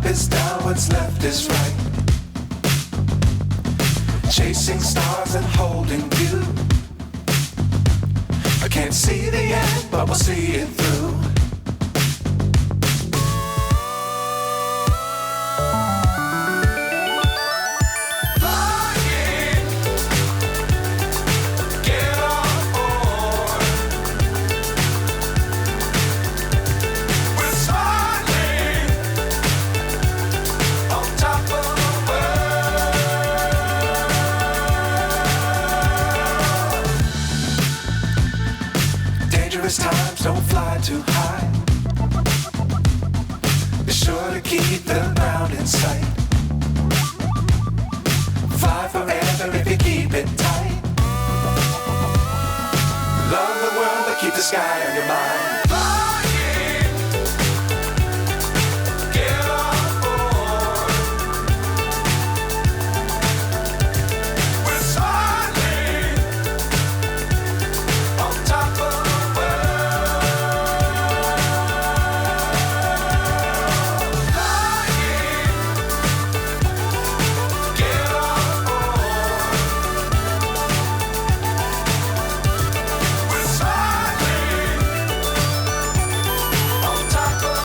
is down, what's left is right. Chasing stars and holding you. I can't see the end, but we'll see it through. Times don't fly too high. Be sure to keep the ground in sight. Fly forever if you keep it tight. Love the world, but keep the sky on your mind.